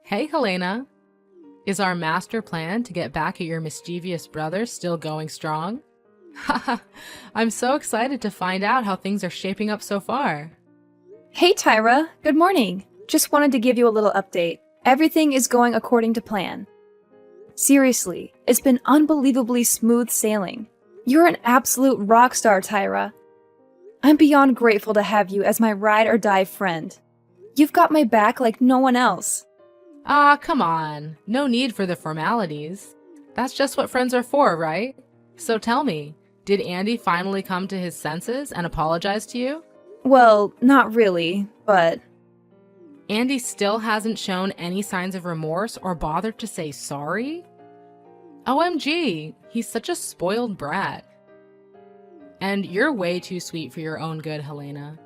Hey, Helena. Is our master plan to get back at your mischievous brother still going strong? Haha, I'm so excited to find out how things are shaping up so far. Hey Tyra, good morning. Just wanted to give you a little update. Everything is going according to plan. Seriously, it's been unbelievably smooth sailing. You're an absolute rock star, Tyra. I'm beyond grateful to have you as my ride or die friend. You've got my back like no one else. Ah, come on. No need for the formalities. That's just what friends are for, right? So tell me, did Andy finally come to his senses and apologize to you? Well, not really, but Andy still hasn't shown any signs of remorse or bothered to say sorry? OMG, he's such a spoiled brat. And you're way too sweet for your own good, Helena.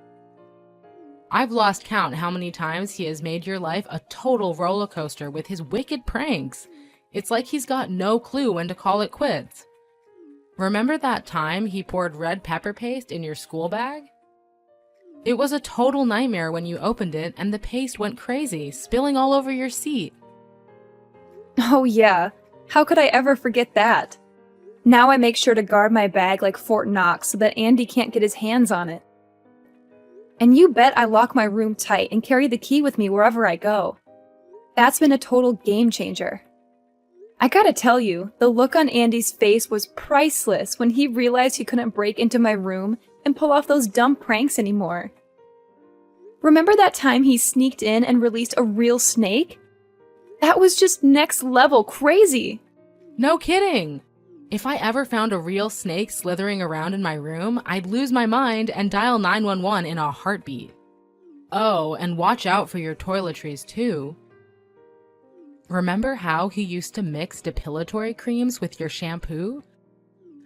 I've lost count how many times he has made your life a total roller coaster with his wicked pranks. It's like he's got no clue when to call it quits. Remember that time he poured red pepper paste in your school bag? It was a total nightmare when you opened it and the paste went crazy, spilling all over your seat. oh yeah, how could I ever forget that? Now I make sure to guard my bag like Fort Knox so that Andy can't get his hands on it. And you bet I lock my room tight and carry the key with me wherever I go. That's been a total game changer. I gotta tell you, the look on Andy's face was priceless when he realized he couldn't break into my room and pull off those dumb pranks anymore. Remember that time he sneaked in and released a real snake? That was just next level crazy. No kidding! If I ever found a real snake slithering around in my room, I'd lose my mind and dial 911 in a heartbeat. Oh, and watch out for your toiletries too. Remember how he used to mix depilatory creams with your shampoo?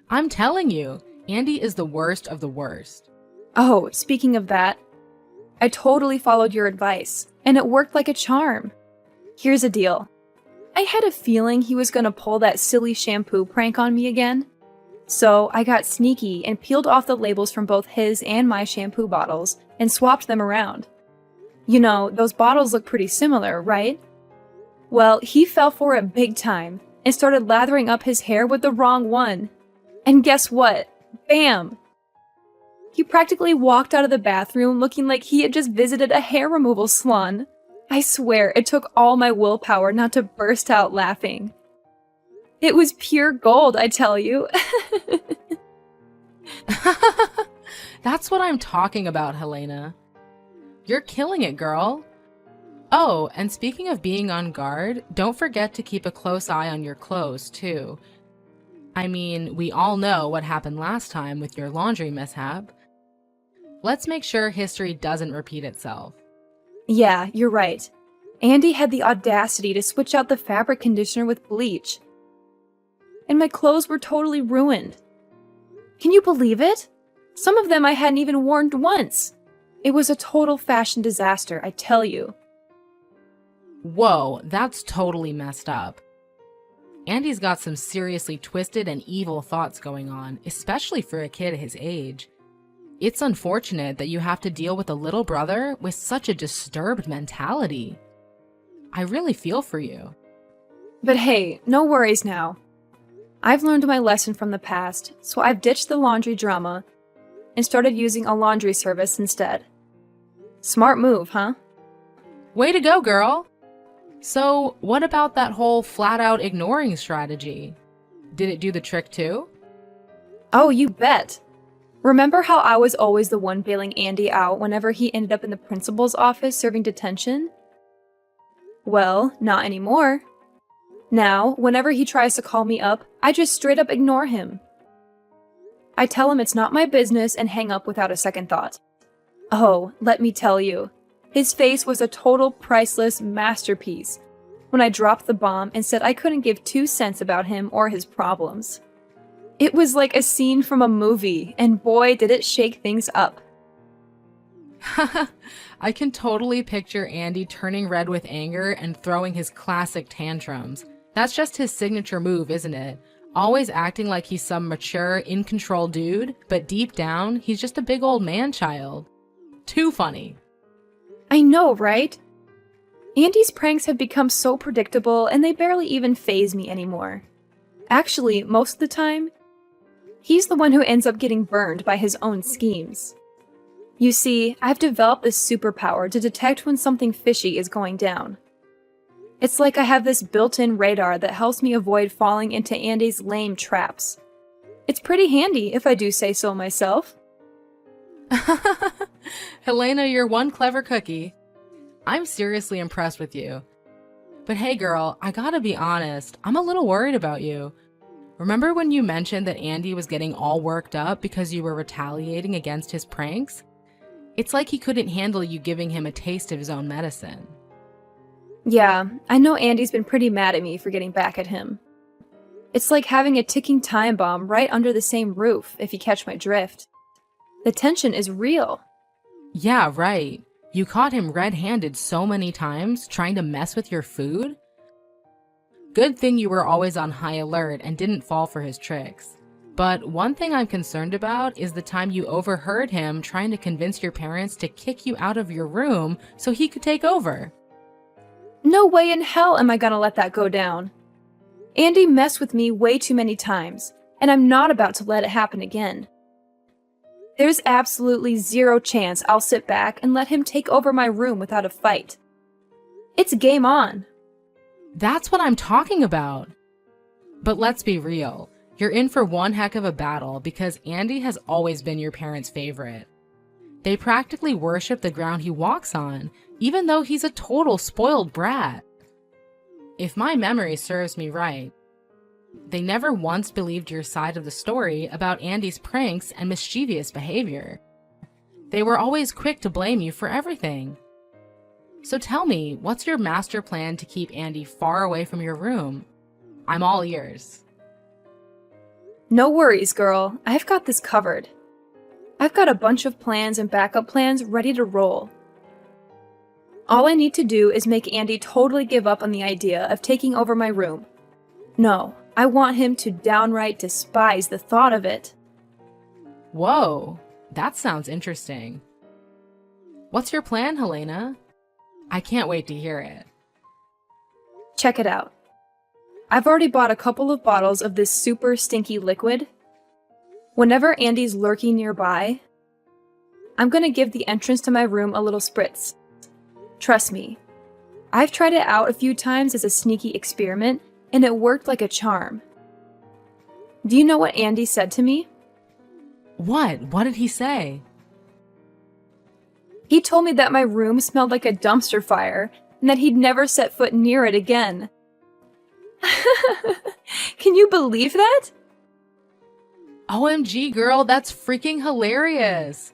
I'm telling you, Andy is the worst of the worst. Oh, speaking of that, I totally followed your advice, and it worked like a charm. Here's the deal. I had a feeling he was gonna pull that silly shampoo prank on me again. So I got sneaky and peeled off the labels from both his and my shampoo bottles and swapped them around. You know, those bottles look pretty similar, right? Well, he fell for it big time and started lathering up his hair with the wrong one. And guess what? Bam! He practically walked out of the bathroom looking like he had just visited a hair removal salon. I swear, it took all my willpower not to burst out laughing. It was pure gold, I tell you. That's what I'm talking about, Helena. You're killing it, girl. Oh, and speaking of being on guard, don't forget to keep a close eye on your clothes, too. I mean, we all know what happened last time with your laundry mishap. Let's make sure history doesn't repeat itself. Yeah, you're right. Andy had the audacity to switch out the fabric conditioner with bleach. And my clothes were totally ruined. Can you believe it? Some of them I hadn't even worn once. It was a total fashion disaster, I tell you. Whoa, that's totally messed up. Andy's got some seriously twisted and evil thoughts going on, especially for a kid his age. It's unfortunate that you have to deal with a little brother with such a disturbed mentality. I really feel for you. But hey, no worries now. I've learned my lesson from the past, so I've ditched the laundry drama and started using a laundry service instead. Smart move, huh? Way to go, girl! So, what about that whole flat-out ignoring strategy? Did it do the trick too? Oh, you bet. Remember how I was always the one bailing Andy out whenever he ended up in the principal's office serving detention? Well, not anymore. Now, whenever he tries to call me up, I just straight up ignore him. I tell him it's not my business and hang up without a second thought. Oh, let me tell you, his face was a total priceless masterpiece when I dropped the bomb and said I couldn't give 2 cents about him or his problems. It was like a scene from a movie, and boy, did it shake things up. I can totally picture Andy turning red with anger and throwing his classic tantrums. That's just his signature move, isn't it? Always acting like he's some mature, in-control dude, but deep down, he's just a big old man-child. Too funny. I know, right? Andy's pranks have become so predictable and they barely even faze me anymore. Actually, most of the time, he's the one who ends up getting burned by his own schemes. You see, I've developed this superpower to detect when something fishy is going down. It's like I have this built-in radar that helps me avoid falling into Andy's lame traps. It's pretty handy, if I do say so myself. Helena, you're one clever cookie. I'm seriously impressed with you. But hey girl, I gotta be honest, I'm a little worried about you. Remember when you mentioned that Andy was getting all worked up because you were retaliating against his pranks? It's like he couldn't handle you giving him a taste of his own medicine. Yeah, I know Andy's been pretty mad at me for getting back at him. It's like having a ticking time bomb right under the same roof, if you catch my drift. The tension is real. Yeah, right. You caught him red-handed so many times trying to mess with your food? Good thing you were always on high alert and didn't fall for his tricks. But one thing I'm concerned about is the time you overheard him trying to convince your parents to kick you out of your room so he could take over. No way in hell am I gonna let that go down. Andy messed with me way too many times, and I'm not about to let it happen again. There's absolutely zero chance I'll sit back and let him take over my room without a fight. It's game on. That's what I'm talking about. But let's be real. You're in for one heck of a battle because Andy has always been your parents' favorite. They practically worship the ground he walks on, even though he's a total spoiled brat. If my memory serves me right, they never once believed your side of the story about Andy's pranks and mischievous behavior. They were always quick to blame you for everything. So tell me, what's your master plan to keep Andy far away from your room? I'm all ears. No worries, girl. I've got this covered. I've got a bunch of plans and backup plans ready to roll. All I need to do is make Andy totally give up on the idea of taking over my room. No, I want him to downright despise the thought of it. Whoa, that sounds interesting. What's your plan, Helena? I can't wait to hear it. Check it out. I've already bought a couple of bottles of this super stinky liquid. Whenever Andy's lurking nearby, I'm gonna give the entrance to my room a little spritz. Trust me, I've tried it out a few times as a sneaky experiment, and it worked like a charm. Do you know what Andy said to me? What? What did he say? He told me that my room smelled like a dumpster fire, and that he'd never set foot near it again. Can you believe that? OMG, girl, that's freaking hilarious.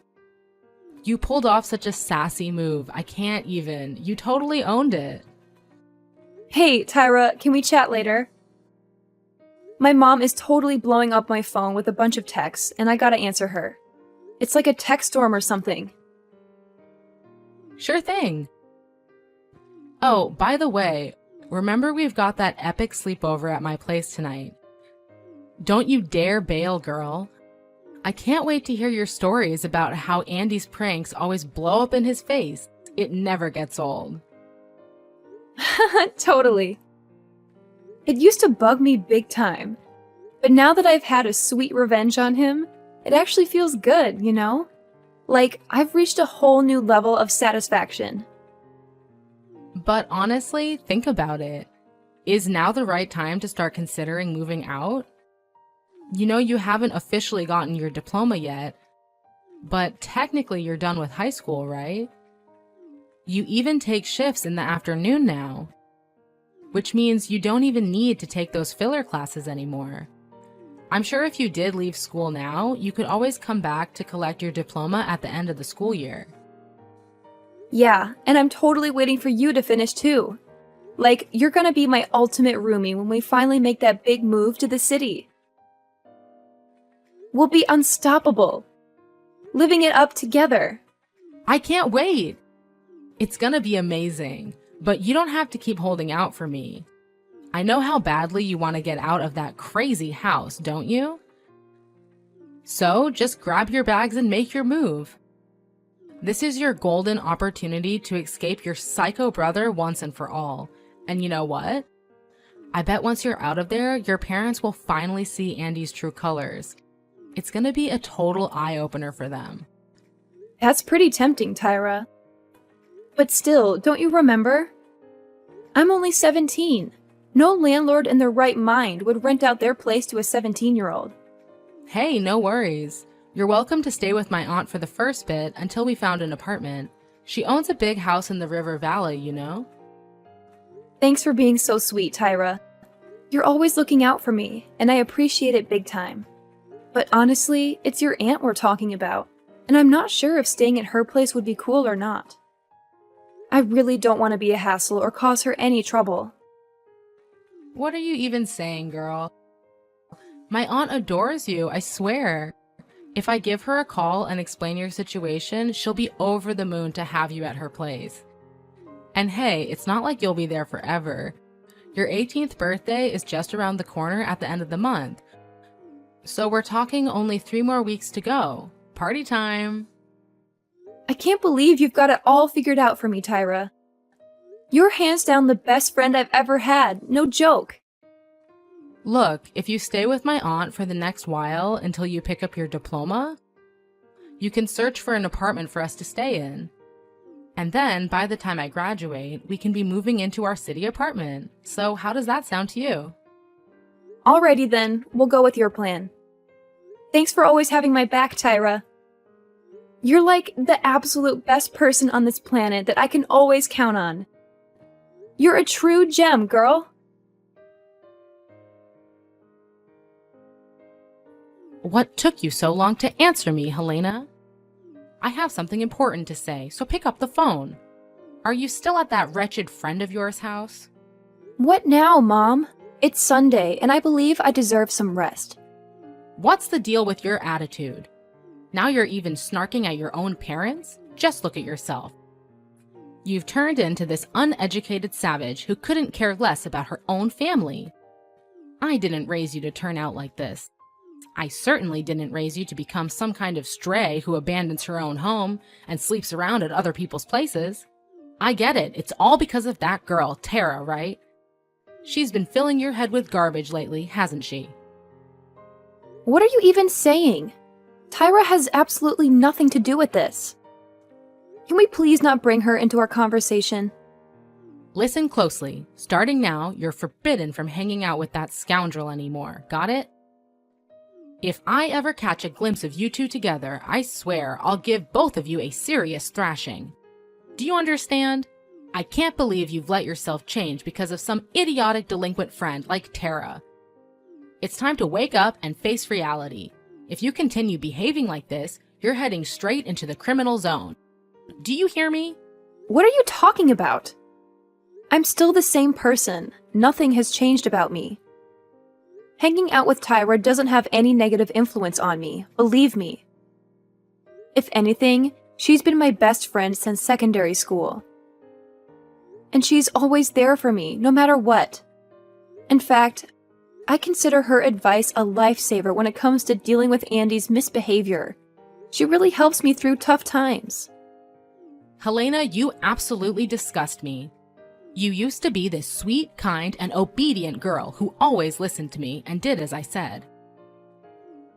You pulled off such a sassy move. I can't even. You totally owned it. Hey, Tyra, can we chat later? My mom is totally blowing up my phone with a bunch of texts, and I gotta answer her. It's like a text storm or something. Sure thing. Oh, by the way, remember we've got that epic sleepover at my place tonight. Don't you dare bail, girl. I can't wait to hear your stories about how Andy's pranks always blow up in his face. It never gets old. Totally. It used to bug me big time, but now that I've had a sweet revenge on him, it actually feels good, you know? Like, I've reached a whole new level of satisfaction. But honestly, think about it. Is now the right time to start considering moving out? You know, you haven't officially gotten your diploma yet, but technically you're done with high school, right? You even take shifts in the afternoon now, which means you don't even need to take those filler classes anymore. I'm sure if you did leave school now, you could always come back to collect your diploma at the end of the school year. Yeah, and I'm totally waiting for you to finish too. Like, you're gonna be my ultimate roomie when we finally make that big move to the city. We'll be unstoppable, living it up together. I can't wait! It's gonna be amazing, but you don't have to keep holding out for me. I know how badly you want to get out of that crazy house, don't you? So just grab your bags and make your move. This is your golden opportunity to escape your psycho brother once and for all. And you know what? I bet once you're out of there, your parents will finally see Andy's true colors. It's gonna be a total eye-opener for them. That's pretty tempting, Tyra. But still, don't you remember? I'm only 17. No landlord in their right mind would rent out their place to a 17-year-old. Hey, no worries. You're welcome to stay with my aunt for the first bit until we found an apartment. She owns a big house in the river valley, you know? Thanks for being so sweet, Tyra. You're always looking out for me, and I appreciate it big time. But honestly, it's your aunt we're talking about, and I'm not sure if staying at her place would be cool or not. I really don't want to be a hassle or cause her any trouble. What are you even saying, girl? My aunt adores you, I swear. If I give her a call and explain your situation, she'll be over the moon to have you at her place. And hey, it's not like you'll be there forever. Your 18th birthday is just around the corner at the end of the month. So we're talking only 3 more weeks to go. Party time! I can't believe you've got it all figured out for me, Tyra. You're hands down the best friend I've ever had, no joke. Look, if you stay with my aunt for the next while until you pick up your diploma, you can search for an apartment for us to stay in. And then, by the time I graduate, we can be moving into our city apartment. So how does that sound to you? Alrighty then, we'll go with your plan. Thanks for always having my back, Tyra. You're like the absolute best person on this planet that I can always count on. You're a true gem, girl. What took you so long to answer me, Helena? I have something important to say, so pick up the phone. Are you still at that wretched friend of yours' house? What now, Mom? It's Sunday, and I believe I deserve some rest. What's the deal with your attitude? Now you're even snarking at your own parents? Just look at yourself. You've turned into this uneducated savage who couldn't care less about her own family. I didn't raise you to turn out like this. I certainly didn't raise you to become some kind of stray who abandons her own home and sleeps around at other people's places. I get it, it's all because of that girl, Tara, right? She's been filling your head with garbage lately, hasn't she? What are you even saying? Tyra has absolutely nothing to do with this. Can we please not bring her into our conversation? Listen closely. Starting now, you're forbidden from hanging out with that scoundrel anymore. Got it? If I ever catch a glimpse of you two together, I swear I'll give both of you a serious thrashing. Do you understand? I can't believe you've let yourself change because of some idiotic delinquent friend like Tara. It's time to wake up and face reality. If you continue behaving like this, you're heading straight into the criminal zone. Do you hear me? What are you talking about? I'm still the same person. Nothing has changed about me. Hanging out with Tyra doesn't have any negative influence on me, believe me. If anything, she's been my best friend since secondary school. And she's always there for me, no matter what. In fact, I consider her advice a lifesaver when it comes to dealing with Andy's misbehavior. She really helps me through tough times. Helena, you absolutely disgust me. You used to be this sweet, kind, and obedient girl who always listened to me and did as I said.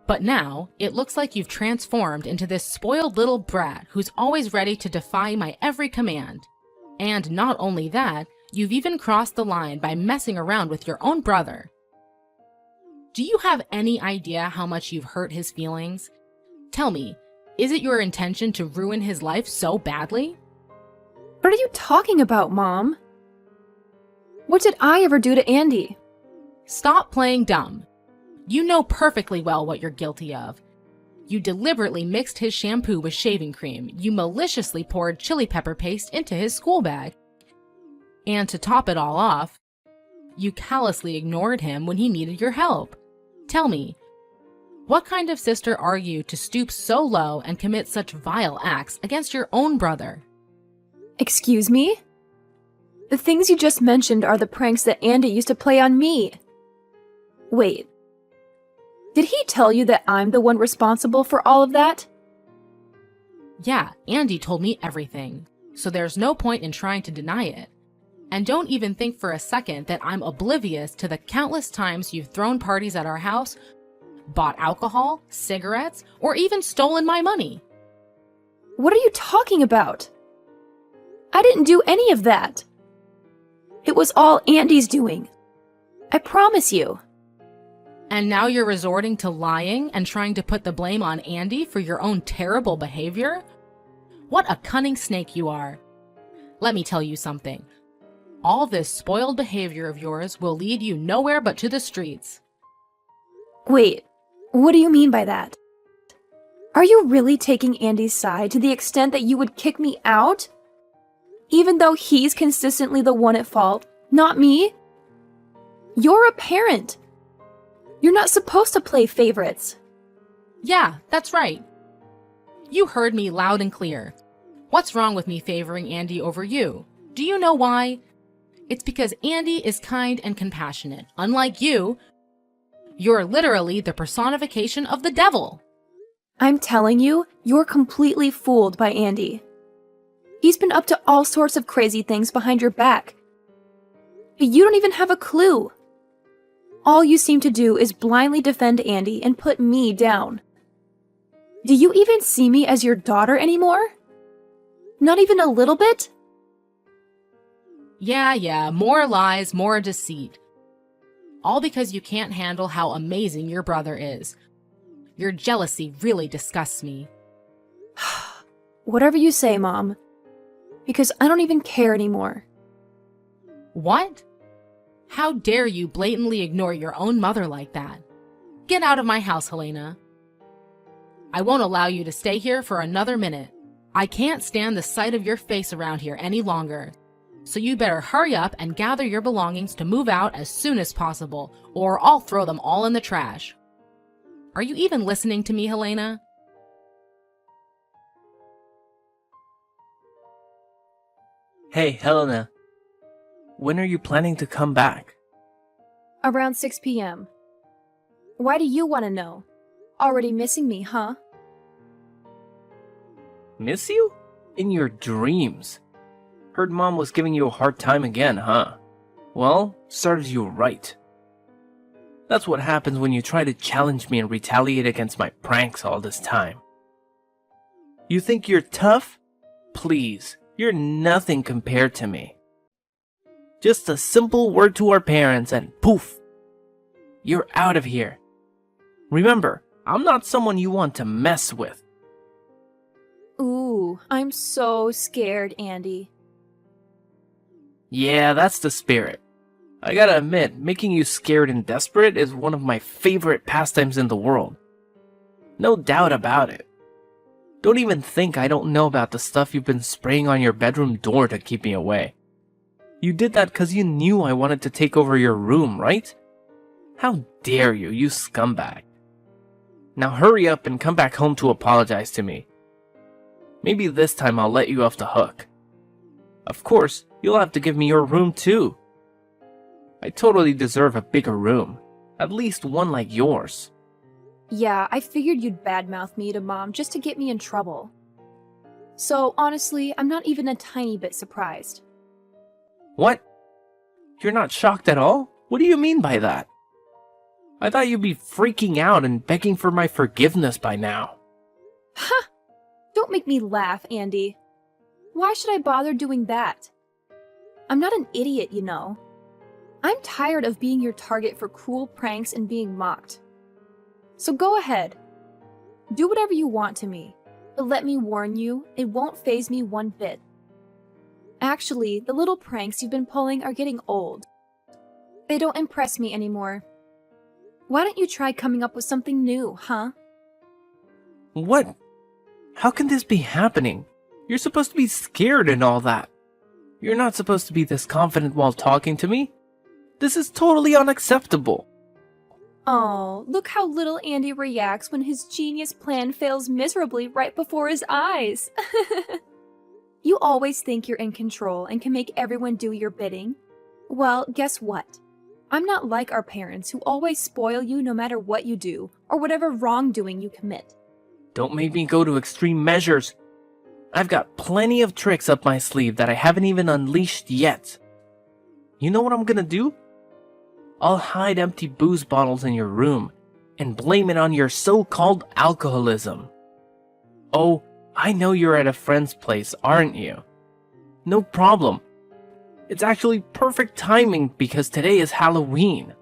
But now, it looks like you've transformed into this spoiled little brat who's always ready to defy my every command. And not only that, you've even crossed the line by messing around with your own brother. Do you have any idea how much you've hurt his feelings? Tell me, is it your intention to ruin his life so badly? What are you talking about, Mom? What did I ever do to Andy? Stop playing dumb. You know perfectly well what you're guilty of. You deliberately mixed his shampoo with shaving cream. You maliciously poured chili pepper paste into his school bag. And to top it all off, you callously ignored him when he needed your help. Tell me, what kind of sister are you to stoop so low and commit such vile acts against your own brother? Excuse me? The things you just mentioned are the pranks that Andy used to play on me. Wait. Did he tell you that I'm the one responsible for all of that? Yeah, Andy told me everything, so there's no point in trying to deny it. And don't even think for a second that I'm oblivious to the countless times you've thrown parties at our house, bought alcohol, cigarettes, or even stolen my money. What are you talking about? I didn't do any of that. It was all Andy's doing. I promise you. And now you're resorting to lying and trying to put the blame on Andy for your own terrible behavior? What a cunning snake you are. Let me tell you something. All this spoiled behavior of yours will lead you nowhere but to the streets. Wait, what do you mean by that? Are you really taking Andy's side to the extent that you would kick me out? Even though he's consistently the one at fault, not me? You're a parent. You're not supposed to play favorites. Yeah, that's right. You heard me loud and clear. What's wrong with me favoring Andy over you? Do you know why? It's because Andy is kind and compassionate. Unlike you, you're literally the personification of the devil. I'm telling you, you're completely fooled by Andy. He's been up to all sorts of crazy things behind your back. But you don't even have a clue. All you seem to do is blindly defend Andy and put me down. Do you even see me as your daughter anymore? Not even a little bit? Yeah, more lies, more deceit. All because you can't handle how amazing your brother is. Your jealousy really disgusts me. Whatever you say, Mom. Because I don't even care anymore. What? How dare you blatantly ignore your own mother like that? Get out of my house, Helena. I won't allow you to stay here for another minute. I can't stand the sight of your face around here any longer. So you better hurry up and gather your belongings to move out as soon as possible, or I'll throw them all in the trash. Are you even listening to me, Helena? Hey, Helena. When are you planning to come back? Around 6 p.m. Why do you want to know? Already missing me, huh? Miss you? In your dreams. Heard Mom was giving you a hard time again, huh? Well, serves you right. That's what happens when you try to challenge me and retaliate against my pranks all this time. You think you're tough? Please, you're nothing compared to me. Just a simple word to our parents and poof! You're out of here. Remember, I'm not someone you want to mess with. Ooh, I'm so scared, Andy. Yeah, that's the spirit. I gotta admit, making you scared and desperate is one of my favorite pastimes in the world. No doubt about it. Don't even think I don't know about the stuff you've been spraying on your bedroom door to keep me away. You did that because you knew I wanted to take over your room, right? How dare you, you scumbag. Now hurry up and come back home to apologize to me. Maybe this time I'll let you off the hook. Of course, you'll have to give me your room too. I totally deserve a bigger room. At least one like yours. Yeah, I figured you'd badmouth me to Mom just to get me in trouble. So, honestly, I'm not even a tiny bit surprised. What? You're not shocked at all? What do you mean by that? I thought you'd be freaking out and begging for my forgiveness by now. Ha! Don't make me laugh, Andy. Why should I bother doing that? I'm not an idiot, you know. I'm tired of being your target for cruel pranks and being mocked. So go ahead. Do whatever you want to me. But let me warn you, it won't faze me one bit. Actually, the little pranks you've been pulling are getting old. They don't impress me anymore. Why don't you try coming up with something new, huh? What? How can this be happening? You're supposed to be scared and all that. You're not supposed to be this confident while talking to me. This is totally unacceptable. Oh, look how little Andy reacts when his genius plan fails miserably right before his eyes. You always think you're in control and can make everyone do your bidding. Well, guess what? I'm not like our parents who always spoil you no matter what you do or whatever wrongdoing you commit. Don't make me go to extreme measures. I've got plenty of tricks up my sleeve that I haven't even unleashed yet. You know what I'm gonna do? I'll hide empty booze bottles in your room and blame it on your so-called alcoholism. Oh, I know you're at a friend's place, aren't you? No problem. It's actually perfect timing because today is Halloween.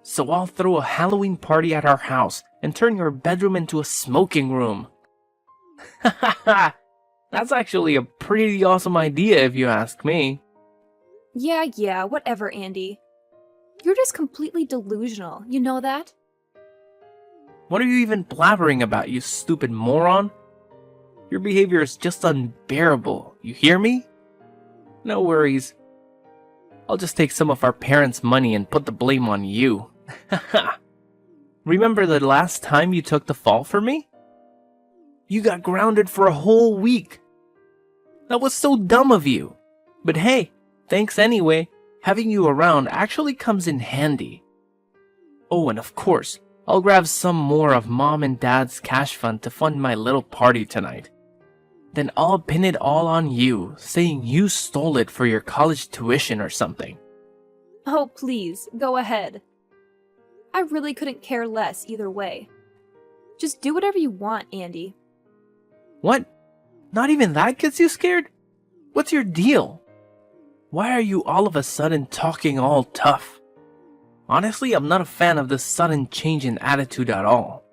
So I'll throw a Halloween party at our house and turn your bedroom into a smoking room. That's actually a pretty awesome idea if you ask me. Yeah, whatever, Andy. You're just completely delusional, you know that? What are you even blabbering about, you stupid moron? Your behavior is just unbearable, you hear me? No worries. I'll just take some of our parents' money and put the blame on you. Remember the last time you took the fall for me? You got grounded for a whole week. That was so dumb of you. But hey, thanks anyway. Having you around actually comes in handy. Oh, and of course, I'll grab some more of Mom and Dad's cash fund to fund my little party tonight. Then I'll pin it all on you, saying you stole it for your college tuition or something. Oh, please, go ahead. I really couldn't care less either way. Just do whatever you want, Andy. What? Not even that gets you scared? What's your deal? Why are you all of a sudden talking all tough? Honestly, I'm not a fan of this sudden change in attitude at all.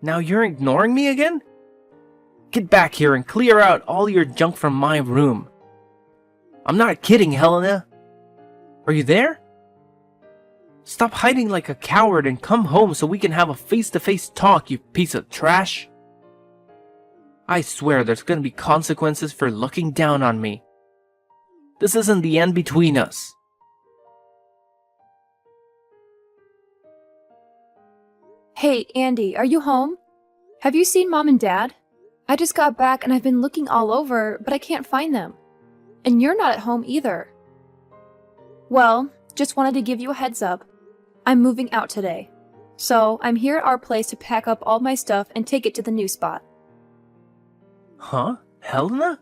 Now you're ignoring me again? Get back here and clear out all your junk from my room. I'm not kidding, Helena. Are you there? Stop hiding like a coward and come home so we can have a face-to-face talk, you piece of trash. I swear there's gonna be consequences for looking down on me. This isn't the end between us. Hey, Andy, are you home? Have you seen Mom and Dad? I just got back and I've been looking all over, but I can't find them. And you're not at home either. Well, just wanted to give you a heads up. I'm moving out today. So I'm here at our place to pack up all my stuff and take it to the new spot. Huh? Helena?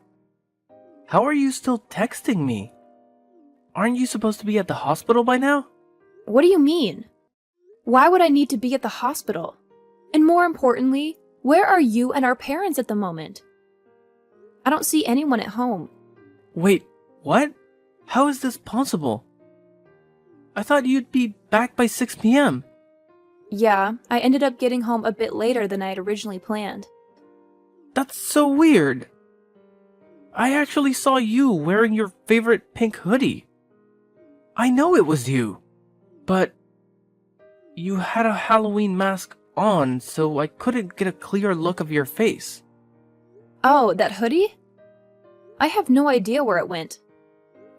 How are you still texting me? Aren't you supposed to be at the hospital by now? What do you mean? Why would I need to be at the hospital? And more importantly, where are you and our parents at the moment? I don't see anyone at home. Wait, what? How is this possible? I thought you'd be back by 6 p.m. Yeah, I ended up getting home a bit later than I had originally planned. That's so weird. I actually saw you wearing your favorite pink hoodie. I know it was you, but you had a Halloween mask on, so I couldn't get a clear look of your face. Oh, that hoodie? I have no idea where it went.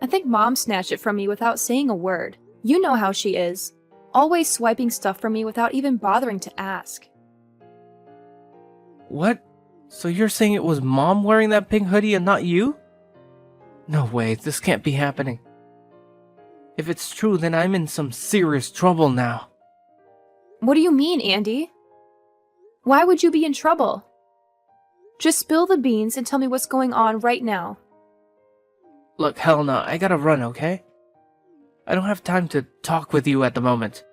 I think Mom snatched it from me without saying a word. You know how she is. Always swiping stuff from me without even bothering to ask. What? So you're saying it was Mom wearing that pink hoodie and not you? No way, this can't be happening. If it's true, then I'm in some serious trouble now. What do you mean, Andy? Why would you be in trouble? Just spill the beans and tell me what's going on right now. Look, Helena, I gotta run, okay? I don't have time to talk with you at the moment.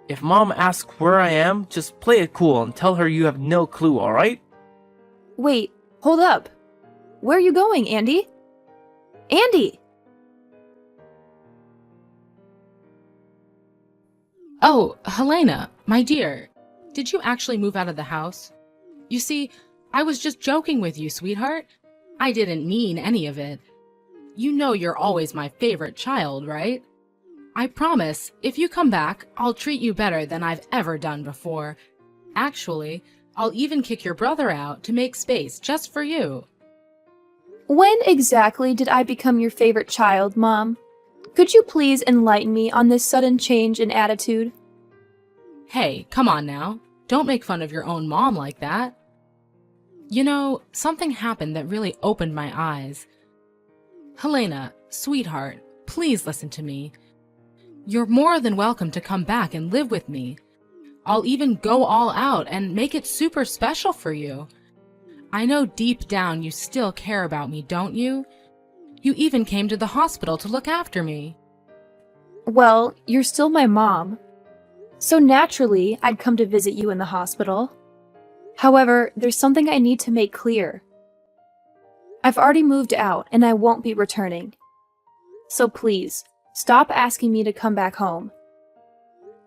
If Mom asks where I am, just play it cool and tell her you have no clue, alright? Wait, hold up. Where are you going, Andy? Andy! Oh, Helena, my dear, did you actually move out of the house? You see, I was just joking with you, sweetheart. I didn't mean any of it. You know you're always my favorite child, right? I promise, if you come back, I'll treat you better than I've ever done before. Actually, I'll even kick your brother out to make space just for you. When exactly did I become your favorite child, Mom? Could you please enlighten me on this sudden change in attitude? Hey, come on now. Don't make fun of your own mom like that. You know, something happened that really opened my eyes. Helena, sweetheart, please listen to me. You're more than welcome to come back and live with me. I'll even go all out and make it super special for you. I know deep down you still care about me, don't you? You even came to the hospital to look after me. Well, you're still my mom. So naturally, I'd come to visit you in the hospital. However, there's something I need to make clear. I've already moved out and I won't be returning. So please, stop asking me to come back home.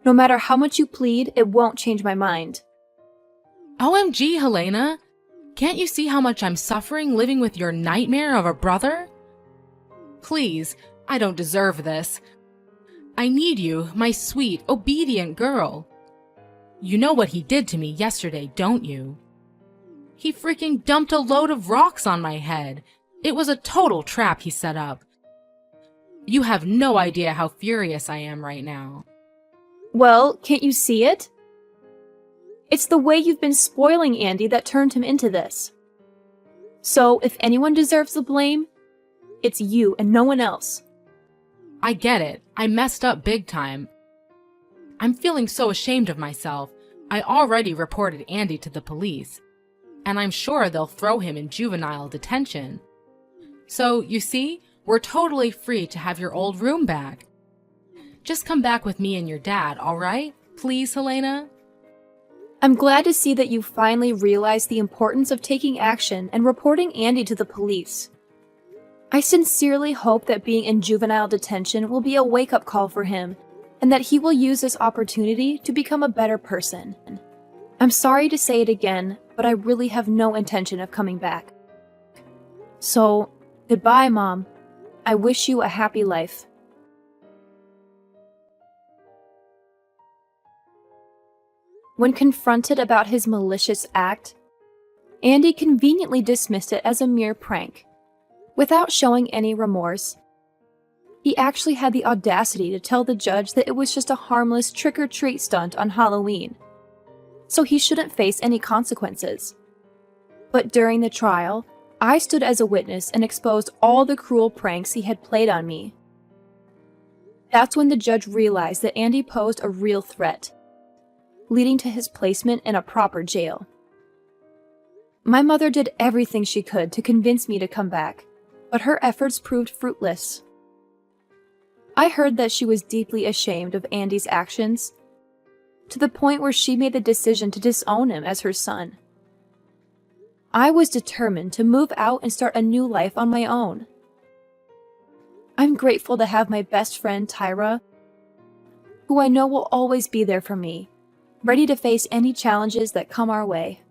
No matter how much you plead, it won't change my mind. OMG, Helena! Can't you see how much I'm suffering living with your nightmare of a brother? Please, I don't deserve this. I need you, my sweet, obedient girl. You know what he did to me yesterday, don't you? He freaking dumped a load of rocks on my head. It was a total trap he set up. You have no idea how furious I am right now. Well, can't you see it? It's the way you've been spoiling Andy that turned him into this. So, if anyone deserves the blame, it's you and no one else. I get it. I messed up big time. I'm feeling so ashamed of myself. I already reported Andy to the police, and I'm sure they'll throw him in juvenile detention. So, you see, we're totally free to have your old room back. Just come back with me and your dad, all right? Please, Helena? I'm glad to see that you finally realized the importance of taking action and reporting Andy to the police. I sincerely hope that being in juvenile detention will be a wake-up call for him, and that he will use this opportunity to become a better person. I'm sorry to say it again, but I really have no intention of coming back. So, goodbye, Mom. I wish you a happy life. When confronted about his malicious act, Andy conveniently dismissed it as a mere prank, without showing any remorse. He actually had the audacity to tell the judge that it was just a harmless trick-or-treat stunt on Halloween, so he shouldn't face any consequences. But during the trial, I stood as a witness and exposed all the cruel pranks he had played on me. That's when the judge realized that Andy posed a real threat, leading to his placement in a proper jail. My mother did everything she could to convince me to come back, but her efforts proved fruitless. I heard that she was deeply ashamed of Andy's actions, to the point where she made the decision to disown him as her son. I was determined to move out and start a new life on my own. I'm grateful to have my best friend, Tyra, who I know will always be there for me, ready to face any challenges that come our way.